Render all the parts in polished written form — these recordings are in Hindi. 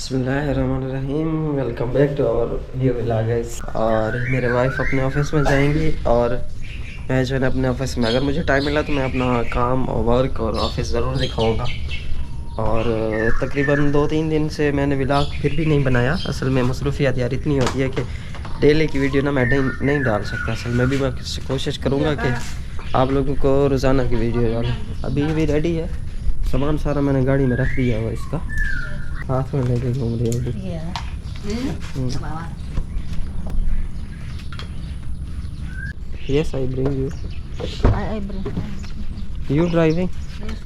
बिस्मिल्लाहिर्रहमानिर्रहीम। Welcome back to our new vlog guys. और मेरे वाइफ अपने ऑफिस में जाएंगी और मैं जो है अपने ऑफिस में अगर मुझे टाइम मिला तो मैं अपना काम और वर्क और ऑफिस ज़रूर दिखाऊंगा। और तकरीबन 2-3 दिन से मैंने व्लॉग फिर भी नहीं बनाया। असल में मसरूफियत यार इतनी होती है कि डेली की वीडियो ना मैं नहीं डाल सकता। असल में भी मैं कोशिश करूँगा कि आप लोगों को रोज़ाना की वीडियो डालूँ। अभी ये भी रेडी है, सामान सारा मैंने गाड़ी में रख दिया हुआ, इसका हाथ में लेके घूम रही है। Yes, I bring you. I bring. You driving? Yes.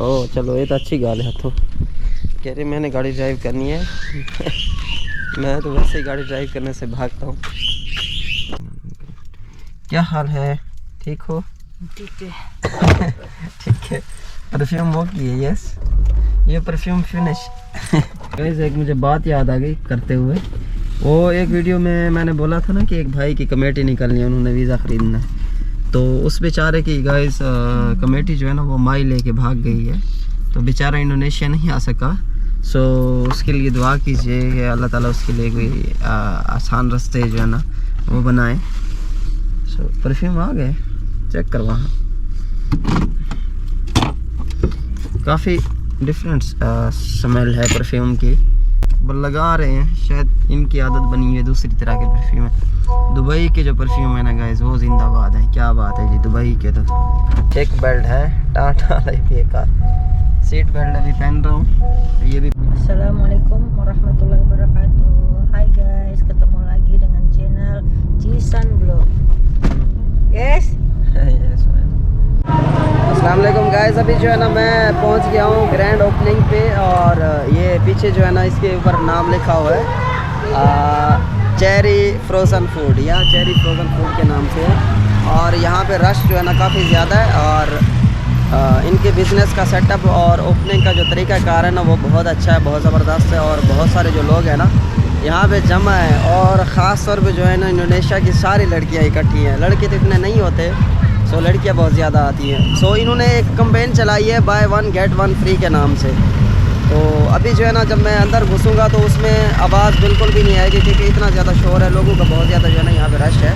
ओह चलो ये तो अच्छी गाल है। तो कह रही मैंने गाड़ी ड्राइव करनी है। मैं तो वैसे ही गाड़ी ड्राइव करने से भागता हूँ। क्या हाल है, ठीक हो? ठीक है। ठीक है। परफ्यूम वो की है? यस, ये परफ्यूम फिनिश। गाइस एक मुझे बात याद आ गई करते हुए। वो एक वीडियो में मैंने बोला था ना कि एक भाई की कमेटी निकलनी है, उन्होंने वीज़ा ख़रीदना है। तो उस बेचारे की गाइस कमेटी जो है ना वो माई लेके भाग गई है, तो बेचारा इंडोनेशिया नहीं आ सका। सो उसके लिए दुआ कीजिए कि अल्लाह ताला उसके लिए कोई आसान रास्ते जो है ना वो बनाए। सो परफ्यूम आ गए, चेक करवा। काफ़ी डिफरेंट स्मेल है परफ्यूम की, लगा रहे हैं, शायद इनकी आदत बनी हुई है दूसरी तरह के परफ्यूम है। दुबई के जो परफ्यूम है ना गाइस वो जिंदाबाद है। क्या बात है जी, दुबई के तो चेक बेल्ट है, टाटा बेकार, सीट बेल्ट अभी पहन रहा हूँ। ये भी Assalamualaikum warahmatullahi wabarakatuh. Hai guys, ketemu lagi dengan channel Cisan Vlog. Yes. अस्सलाम वालेकुम गाइस। अभी जो है ना मैं पहुंच गया हूँ ग्रैंड ओपनिंग पे, और ये पीछे जो है ना इसके ऊपर नाम लिखा हुआ है चेरी फ्रोज़न फूड, या चेरी फ्रोज़न फूड के नाम से। और यहाँ पे रश जो है ना काफ़ी ज़्यादा है, और इनके बिज़नेस का सेटअप और ओपनिंग का जो तरीक़ाकार है ना वो बहुत अच्छा है, बहुत ज़बरदस्त है। और बहुत सारे जो लोग हैं ना यहाँ पे जमा है, और ख़ास तौर पे जो है ना इंडोनेशिया की सारी लड़कियाँ इकट्ठी हैं। लड़के तो इतने नहीं होते, सो लड़कियाँ बहुत ज़्यादा आती हैं। सो इन्होंने एक कैंपेन चलाई है बाय 1 गेट 1 फ्री के नाम से। तो अभी जो है ना जब मैं अंदर घुसूँगा तो उसमें आवाज़ बिल्कुल भी नहीं आएगी, क्योंकि इतना ज़्यादा शोर है, लोगों का बहुत ज़्यादा जो है ना यहाँ पे रश है।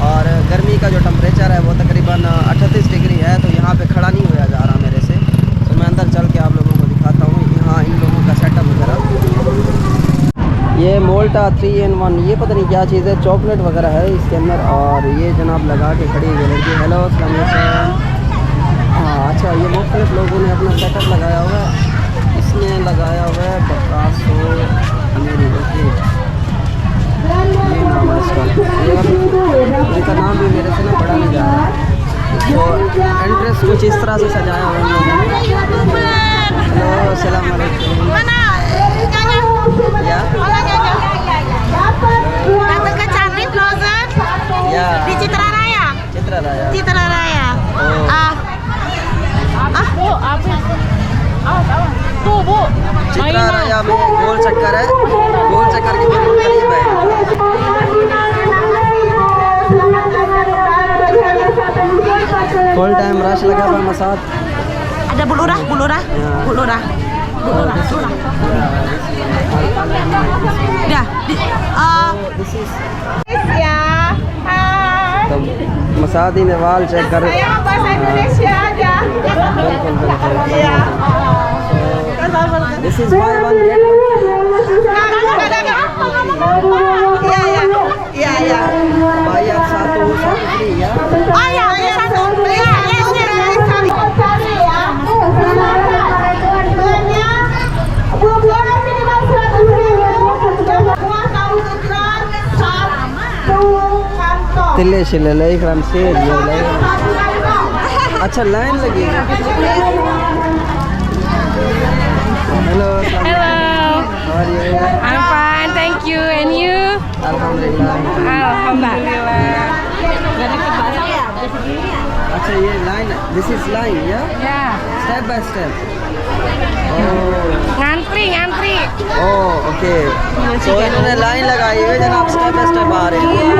और गर्मी का जो टेम्परेचर है वो तकरीबन 38 डिग्री है, तो यहाँ पे खड़ा नहीं होया जा रहा मेरे से। तो मैं अंदर चल के आप लोगों को दिखाता हूँ यहाँ इन लोगों का सेटअप वगैरह। ये मोल्टा 3 in 1, ये पता नहीं क्या चीज़ है, चॉकलेट वगैरह है इसके अंदर। और ये जनाब लगा के खड़ी हुई लड़की। हेलो अस्सलाम वालेकुम। हाँ अच्छा, ये मुख्तलिफ लोगों ने अपना सेटअप लगाया हुआ है। इसने लगाया हुआ है बकासो मेरी लड़की, ये नाम है इसका। इनका नाम भी मेरे से ना पढ़ा नहीं जा रहा। तो एंट्रेंस कुछ इस तरह से सजाया हुआ है इन लोगों ने। हेलो अस्सलाम वालेकुम। Ya. Datang ke Candi Plaza Ya. di Citra Raya. Citra Raya. Citra Raya. Oh. Bu, apa? Tuh bu. Chitra राया में गोल चक्कर है, गोल चक्कर के बिल्कुल करीब है। फुल टाइम रश लगा हुआ massage. Ada bulurah, bulurah, bulurah. Dah. Ya. तो मसादी में वाल चेक कर। Bahasa Indonesia aja. This is buy 1 get 1 free. Iya. Bayar satu free ya. Oh ya, satu. Iya, तिले शिले ले क्रम से ये ले। अच्छा लाइन लगी। Hello. Hello, How are you? I'm fine, thank you. And you? Alhamdulillah. Alhamdulillah. अच्छा ये line, this is line ya? Ya, Step by step. Oh. ngantri. Oh okay. तो इन्होंने लाइन लगाई हुई है जनाब, स्टेप बाय स्टेप आ रहे हैं।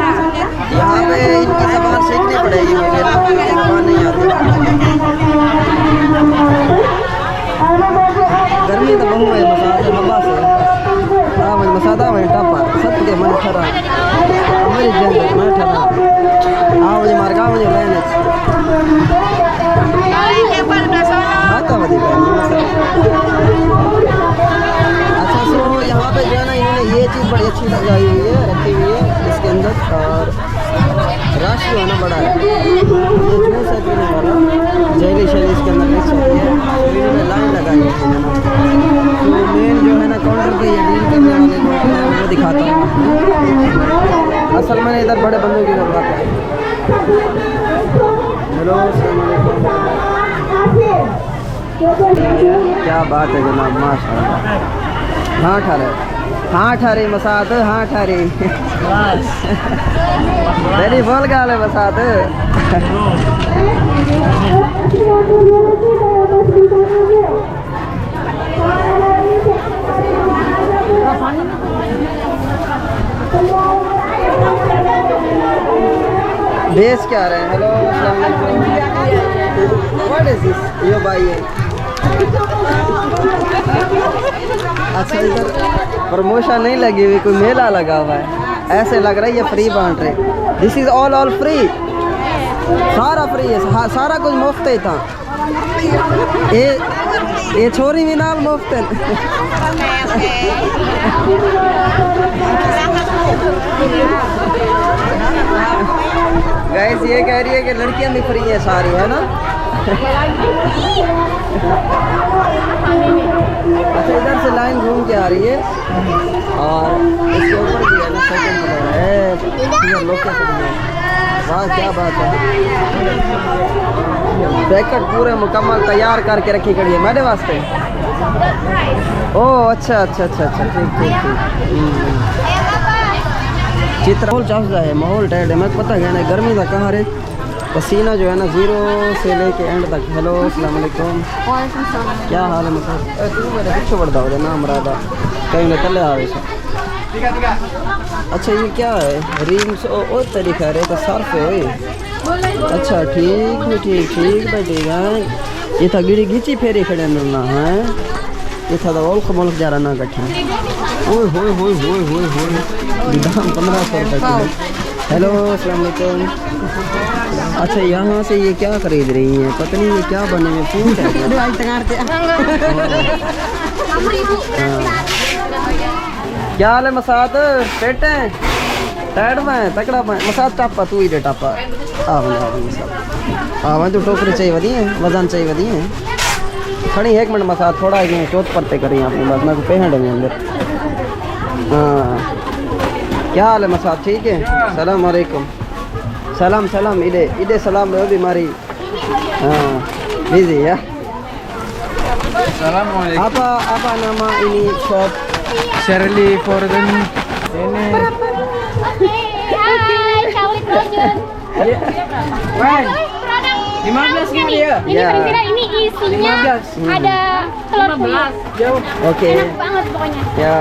यहाँ पे इनकी ज़बान सीखनी पड़ेगी मुझे ना, मुझे ज़बान नहीं आती। गर्मी तो बहुत है मसाज हवा से। ठरा मेरी जंगल मैं ठरा आओ मुझे मार का मुझे लेने आता बदी अच्छा सो यहाँ पे जो है ना इन्होंने ये चीज़ बड़ी अच्छी लगाई हुई है रखी हुई है इसके अंदर और रश जो है ना बड़ा है ये जूस है पीने वाला जेली शेली इसके अंदर मिक्स होती है इन्होंने लाइन लगाई है तो मेन जो है ना काउंटर पे ये डील करने वाले लोग हैं वो दिखाता हूँ असल में इधर बड़े बंदों की जरूरत है हेलो क्या बात है जनाब माशाल्लाह हाँ ठारे मसाद हाँ ठारे मेरी बोल गाल है मसाद बेस क्या रहे हैं हेलो अस्सलाम वालेकुम व्हाट इज दिस यो भाई है अच्छा इधर प्रमोशन नहीं लगी हुई कोई मेला लगा हुआ है ऐसे लग रहा है ये फ्री बांट रहे दिस इज ऑल फ्री सारा फ्री है सारा कुछ मुफ्त है था ये छोरी भी नाल मुफ्त है गाइस ये कह रही है कि लड़कियां भी फ्री है सारी है ना अच्छा इधर से लाइन घूम के आ रही है और इसके ऊपर भी है ना सेकंड फ्लोर है लोकेशन है वाह क्या बात है पैकेट पूरे मुकम्मल तैयार करके रखी खड़ी है मेरे वास्ते ओह अच्छा ठीक चित्र माहौल चाहता है माहौल टाइट है मैं पता क्या ना गर्मी का कहाँ रे पसीना जो है ना 0 से लेके एंड तक हेलो अस्सलाम वालेकुम क्या हाल है मतलब तू मेरे पीछे बढ़ता हो नाम राधा कहीं ना तले आवे अच्छा ये क्या है रीम्स और तरीका रे तो सर्फ है अच्छा ठीक बैठेगा ये था गिड़ी घिची फेरी खड़े मिलना है ये था ओल्ख मोल्ख जा रहा ना कट्ठा ओए होए 1500 रुपये हेलो अस्सलाम वालेकुम अच्छा यहाँ से ये क्या खरीद रही हैं पता नहीं ये क्या बने हुए फूल है क्या हाल है मसाद पेट है टाइट में तकड़ा में मसाद टापा तू ही दे टापा आवाज तो टोकरी चाहिए वधी है वजन चाहिए वधी है खड़ी 1 मिनट मसाद थोड़ा चौथ परते करी आपने बस मैं पेहड़ में अंदर हाँ क्या हाल है मसाद ठीक है सलाम वालेकुम सलाम इधे सलाम लो बीमारी हाँ busy ya apa nama ini shop Shirley Forden ini Produk 15 kali ya? Ini kira-kira ini isinya ada telur puyuh. Okay Enak banget pokoknya. या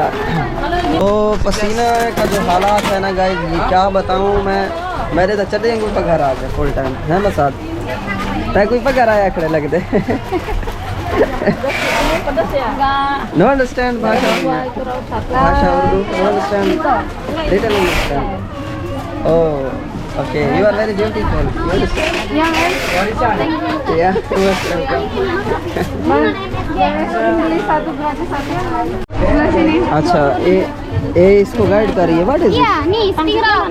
तो पसीना का जो हालात है ना गाइस ये क्या बताऊँ मैं मेरे तो चले कोई पगार आ गए फुल टाइम है ना साथ मैं कोई पगार आया खड़े लग दे नो अंडरस्टैंड भाषा Urdu no understand little understand oh okay you are very beautiful या अच्छा ये इसको गाइड करिए what is Iya, nih spring roll.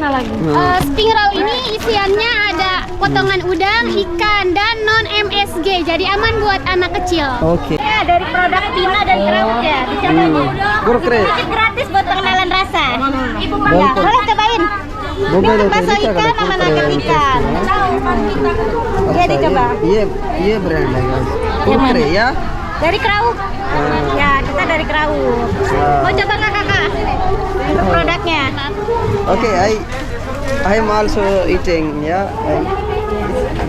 Spring roll ini isiannya ada potongan udang, ikan, dan non MSG. Jadi aman buat anak kecil. Okay Ya, dari produk Tina dan Krauk ya. Dicobain. Kurkure Sedikit gratis buat pengenalan rasa. Ibu Boleh. boleh cobain. वो Ini पहले bakso क्या ikan sama nugget ikan. अच्छा dicoba. ये ब्रांड है गाइस कुरकुरे या Dari Krauk. Ya, kita dari Krauk. Mau coba nggak kakak? Untuk produknya. Okay, I am also eating. Yeah,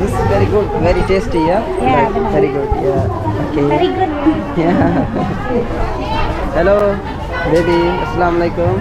this is very good, very tasty. Yeah, Yeah, like, very good. Yeah, okay. Very good. Yeah. Hello, baby. Assalamu alaikum.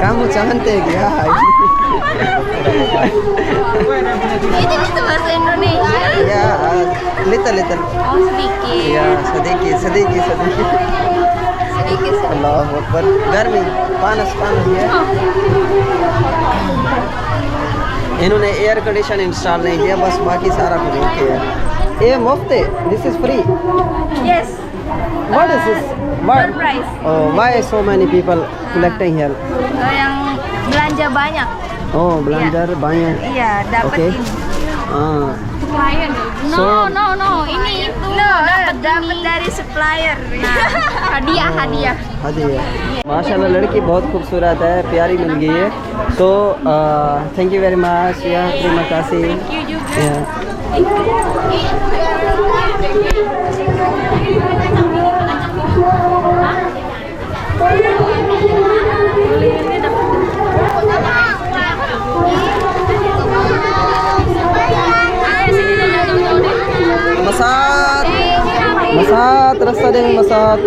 Kamu cantik ya. Itu bahasa Indonesia. Ya, little. Oh, sedikit. Ya, sedikit. Allahu Akbar. गर्मी पानस है। इन्होंने एयर कंडीशन इंस्टॉल नहीं किया, बस बाकी सारा कुछ ओके है। ये मुफ्त है, this is free. Yes. What is this? Door prize. Oh, why so many people collecting here? Yang belanja banyak. Oh, belanja banyak. Iya, dapat Okay. ini. Ah, Supplier. So- No. Ini itu. No, dapat dari supplier. Nah, Hadiah. हदी है। माशाल्लाह लड़की बहुत खूबसूरत है, प्यारी मिल गई है। So, thank you very much ya, terima kasih। thank you juga. Ya. मसात रास्ता देंगे मसात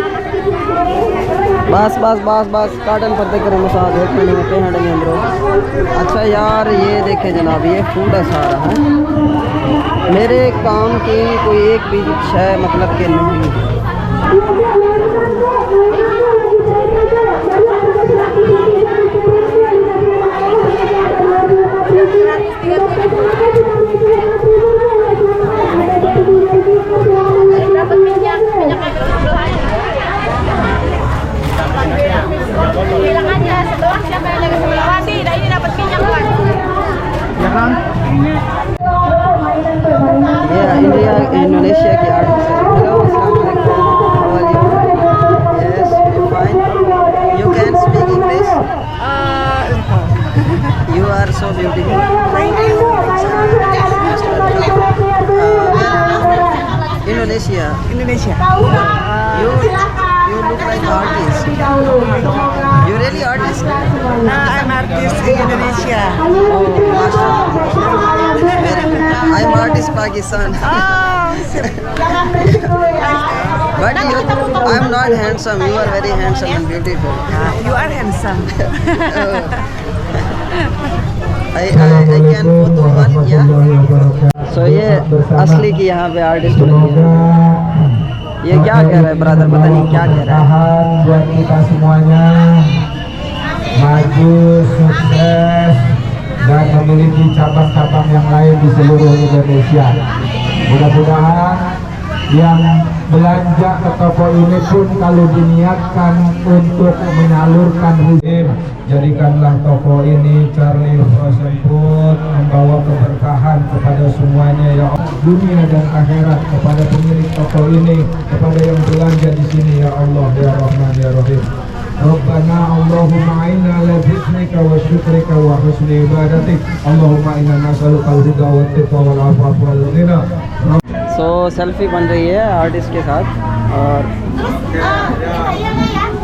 बस काटन पड़ते करें मसात एक मिनट में पे हटेंगे ब्रो। अच्छा यार ये देखें जनाब, ये फूड है सारा है, मेरे काम की कोई एक भी शय मतलब के नहीं। Bilang aja sebelah siapa yang lagi sebelah Wadi, dah ini dapat minyak kan. ये इंडिया इंडोनेशिया की आर्टिस्ट है। हेलो अस्सलाम वालेकुम, how are you? Yes fine, you can speak English, you are so beautiful. Indonesia. You look like artist. You really artist? I'm artist in Indonesia. Oh, mashallah. I'm artist Pakistan. But I'm not handsome. You are very handsome and beautiful. You are handsome. I can photo one, yeah. So ये असली की यहाँ पे आर्टिस्ट लगी है। ये क्या कह रहा है ब्रदर, पता नहीं क्या कह रहा है। Buat kita semuanya maju, sukses, dan memiliki cabang-cabang yang lain di seluruh Indonesia. Mudah-mudahan yang belanja ke toko ini pun kalau diniatkan untuk menyalurkan rezeki, jadikanlah toko ini Charlie Frozen Food membawa keberkahan kepada semuanya ya Allah, dunia dan akhirat, kepada pemilik toko ini, kepada yang belanja di sini ya Allah ya Rahman ya Rahim. Rabbana Allahumma inna ala dzikrika wa syukrika wa husni ibadatik. Allahumma inna nas'aluka al-huda wa at-taqwa wal 'afafa wal ghina. सो सेल्फी बन रही है आर्टिस्ट के साथ और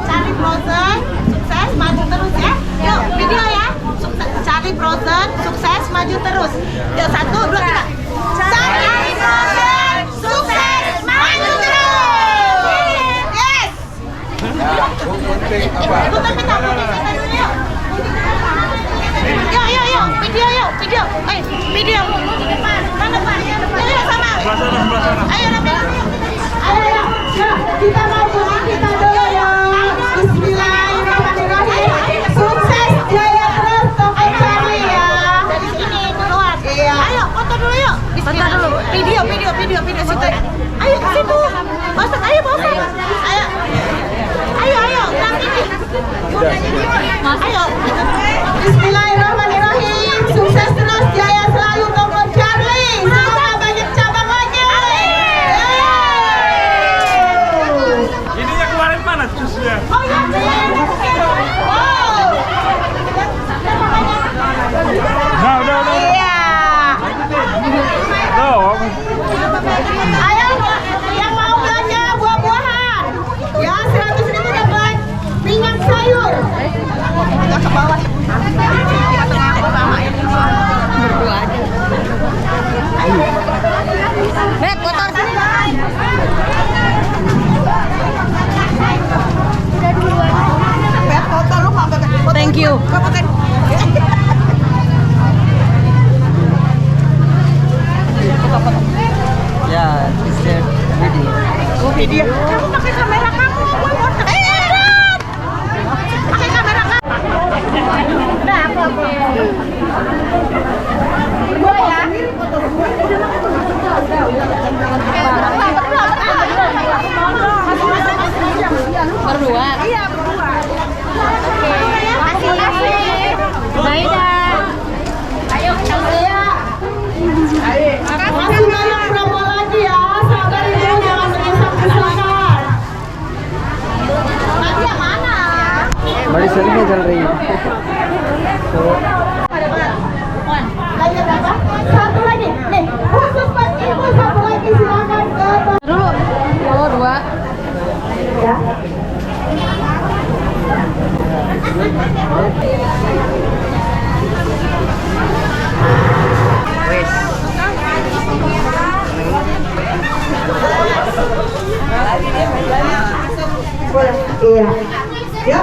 Cari Frozen, sukses maju terus ya. Yuk, video ya. Cari Frozen, sukses maju terus. Yuk, 1, 2, 3. Cari Frozen, sukses maju terus. Yes. Ikutan kita dulu yuk. Yuk, video yuk, video. Video. Mana Pak? Yuk sama. Ayo Nabi. Ayo. Kita maju, kita dorong. Bismillahirrahmanirrahim. Sukses jaya terus Toko Charlie ya. Dari sini keluar. Iya. Ayo foto dulu yuk. Foto dulu. Video situ. Ayo ke situ. Masak, ayo masak. Ayo. Tang ini. Ayo. Bismillahirrahmanirrahim. Sukses terus jaya selalu Toko Charlie. Semoga banyak cabang lagi. Ininya kemarin mana jusnya? Oh iya. Nah, udah. Iya. Tuh. Ayo yang mau belanja buah-buahan. Ya 100.000 dapat minyak sayur. Agak ke bawah. Tengah sama ini. Video. Kamu pakai kamera kamu, gue mau pakai kamera kamu. Udah aku. Gue ya. Berdua. Iya, berdua. Oke. Makasih. Bye dah. Ayo kita lihat. Masih banyak promo lagi ya. Sabar ibu, jangan mengisap-isapkan. Nanti yang mana? बड़ी सेल्फी चल रही है तो Lagi berapa? Satu lagi. Nih, khusus buat ibu satu lagi silakan ke Dulu. Oh, dua. ya. Iya. Ya.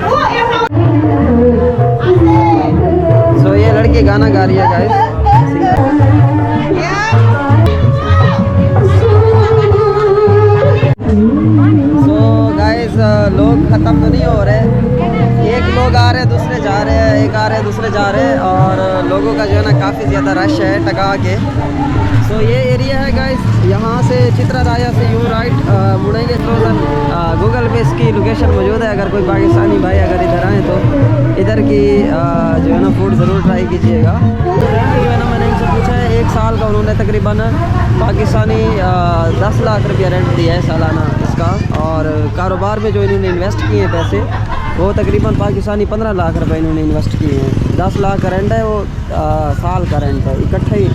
Oh, yang mau. Asik. सो ये लड़की गाना गा रही है गाइस सो गाइस लोग ख़त्म तो नहीं हो रहे एक लोग आ रहे हैं दूसरे जा रहे हैं एक आ रहे हैं दूसरे जा रहे हैं और लोगों का जो है ना काफ़ी ज़्यादा रश है टका के सो ये एरिया है गाइस यहाँ से चित्राराया से यू राइट मुड़ेंगे तो गूगल पे इसकी लोकेशन मौजूद है अगर कोई पाकिस्तानी भाई अगर इधर आए तो इधर की जो है ना फूड ज़रूर ट्राई कीजिएगा जो है ना मैंने इनसे पूछा है 1 साल का उन्होंने तकरीबन पाकिस्तानी 10 लाख रुपया रेंट दिया है सालाना इसका और कारोबार में जो इन्होंने इन्वेस्ट किए हैं पैसे वो तकरीबन पाकिस्तानी 15 लाख रुपए इन्होंने इन्वेस्ट किए हैं 10 लाख का रेंट है वो साल का रेंट है इकट्ठा ही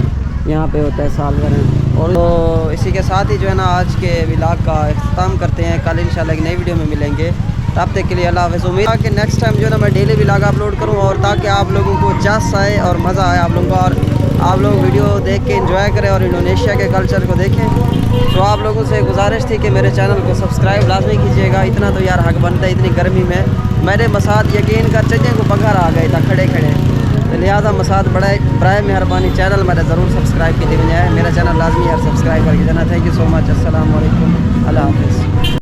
यहाँ पे होता है साल का रेंट और तो इसी के साथ ही जो है ना आज के व्लॉग का इख्तिताम करते हैं कल इंशाल्लाह एक नई वीडियो में मिलेंगे तब तक के लिए अल्लाह हाफ़िज़ उम्मीद है कि नेक्स्ट टाइम जो है ना मैं डेली व्लॉग अपलोड करूँ और ताकि आप लोगों को जस आए और मज़ा आए आप लोगों को और आप लोग वीडियो देख के एंजॉय करें और इंडोनेशिया के कल्चर को देखें तो आप लोगों से गुजारिश थी कि मेरे चैनल को सब्सक्राइब लाजमी कीजिएगा इतना तो यार हक बनता है इतनी गर्मी में मेरे मसाद यकीन कर चलिए को बघर आ गए था खड़े खड़े तो लिहाजा मसाद बड़ा बड़ा मेहरबानी चैनल मेरा ज़रूर सब्सक्राइब कीजिए मेरा चैनल लाजमी यार सब्सक्राइब करके देना थैंक यू सो मच अस्सलाम वालेकुम अल्लाह हाफ़िज़